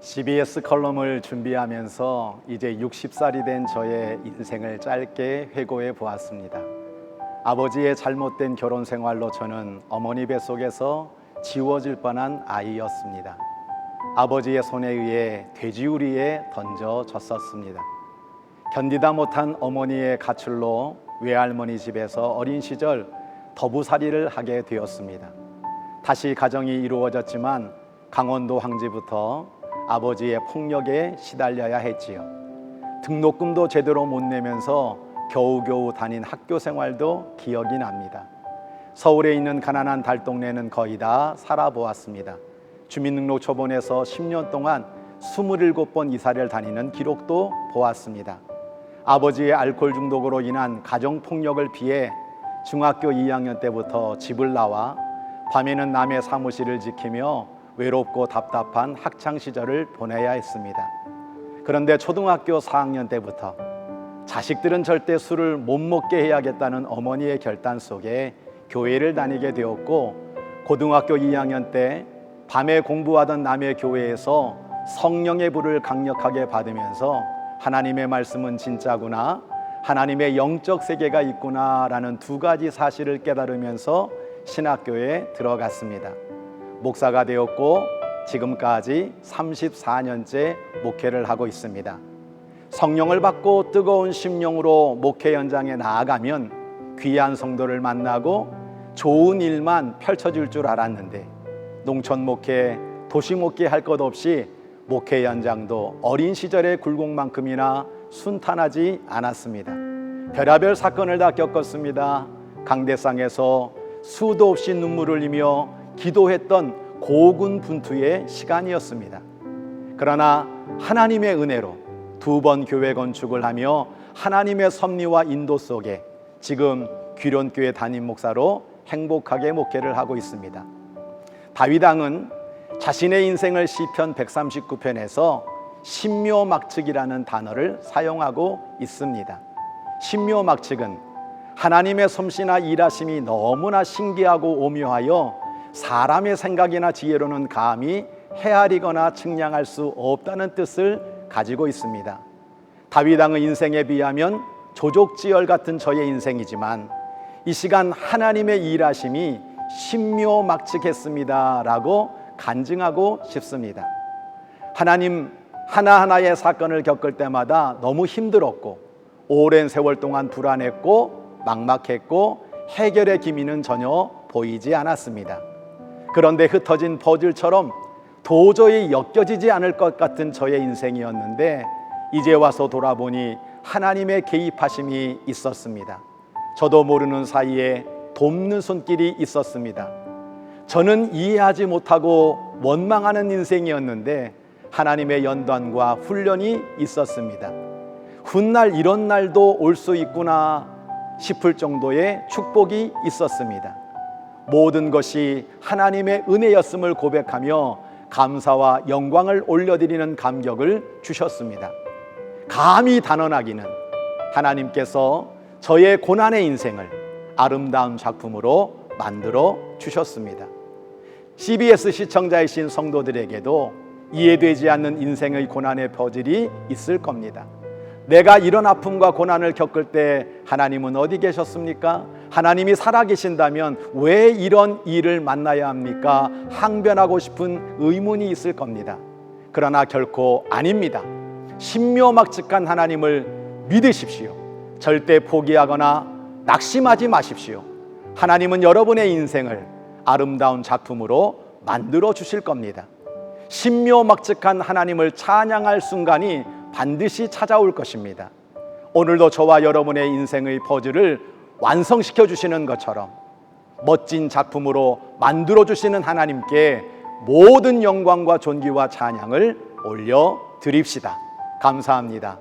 CBS 컬럼을 준비하면서 이제 60살이 된 저의 인생을 짧게 회고해 보았습니다. 아버지의 잘못된 결혼 생활로 저는 어머니 뱃속에서 지워질 뻔한 아이였습니다. 아버지의 손에 의해 돼지우리에 던져졌었습니다. 견디다 못한 어머니의 가출로 외할머니 집에서 어린 시절 더부살이를 하게 되었습니다. 다시 가정이 이루어졌지만 강원도 황지부터 아버지의 폭력에 시달려야 했지요. 등록금도 제대로 못 내면서 겨우겨우 다닌 학교 생활도 기억이 납니다. 서울에 있는 가난한 달동네는 거의 다 살아보았습니다. 주민등록초본에서 10년 동안 27번 이사를 다니는 기록도 보았습니다. 아버지의 알코올 중독으로 인한 가정폭력을 피해 중학교 2학년 때부터 집을 나와 밤에는 남의 사무실을 지키며 외롭고 답답한 학창시절을 보내야 했습니다. 그런데 초등학교 4학년 때부터 자식들은 절대 술을 못 먹게 해야겠다는 어머니의 결단 속에 교회를 다니게 되었고, 고등학교 2학년 때 밤에 공부하던 남의 교회에서 성령의 불을 강력하게 받으면서 하나님의 말씀은 진짜구나, 하나님의 영적 세계가 있구나 라는 두 가지 사실을 깨달으면서 신학교에 들어갔습니다. 목사가 되었고 지금까지 34년째 목회를 하고 있습니다. 성령을 받고 뜨거운 심령으로 목회 현장에 나아가면 귀한 성도를 만나고 좋은 일만 펼쳐질 줄 알았는데, 농촌 목회, 도시 목회 할 것 없이 목회 현장도 어린 시절의 굴곡만큼이나 순탄하지 않았습니다. 별의별 사건을 다 겪었습니다. 강대상에서 수도 없이 눈물을 흘리며 기도했던 고군분투의 시간이었습니다. 그러나 하나님의 은혜로 2번 교회 건축을 하며 하나님의 섭리와 인도 속에 지금 귀련교회 담임 목사로 행복하게 목회를 하고 있습니다. 다윗 왕은 자신의 인생을 시편 139편에서 신묘막측이라는 단어를 사용하고 있습니다. 신묘막측은 하나님의 솜씨나 일하심이 너무나 신기하고 오묘하여 사람의 생각이나 지혜로는 감히 헤아리거나 측량할 수 없다는 뜻을 가지고 있습니다. 다윗 왕의 인생에 비하면 조족지열 같은 저의 인생이지만 이 시간 하나님의 일하심이 신묘막측했습니다 라고 간증하고 싶습니다. 하나님 하나하나의 사건을 겪을 때마다 너무 힘들었고 오랜 세월 동안 불안했고 막막했고 해결의 기미는 전혀 보이지 않았습니다. 그런데 흩어진 퍼즐처럼 도저히 엮여지지 않을 것 같은 저의 인생이었는데 이제 와서 돌아보니 하나님의 개입하심이 있었습니다. 저도 모르는 사이에 돕는 손길이 있었습니다. 저는 이해하지 못하고 원망하는 인생이었는데 하나님의 연단과 훈련이 있었습니다. 훗날 이런 날도 올 수 있구나 싶을 정도의 축복이 있었습니다. 모든 것이 하나님의 은혜였음을 고백하며 감사와 영광을 올려드리는 감격을 주셨습니다. 감히 단언하기는 하나님께서 저의 고난의 인생을 아름다운 작품으로 만들어 주셨습니다. CBS 시청자이신 성도들에게도 이해되지 않는 인생의 고난의 퍼즐이 있을 겁니다. 내가 이런 아픔과 고난을 겪을 때 하나님은 어디 계셨습니까? 하나님이 살아계신다면 왜 이런 일을 만나야 합니까? 항변하고 싶은 의문이 있을 겁니다. 그러나 결코 아닙니다. 신묘막측한 하나님을 믿으십시오. 절대 포기하거나 낙심하지 마십시오. 하나님은 여러분의 인생을 아름다운 작품으로 만들어 주실 겁니다. 신묘막측한 하나님을 찬양할 순간이 반드시 찾아올 것입니다. 오늘도 저와 여러분의 인생의 퍼즐을 완성시켜 주시는 것처럼 멋진 작품으로 만들어 주시는 하나님께 모든 영광과 존귀와 찬양을 올려 드립시다. 감사합니다.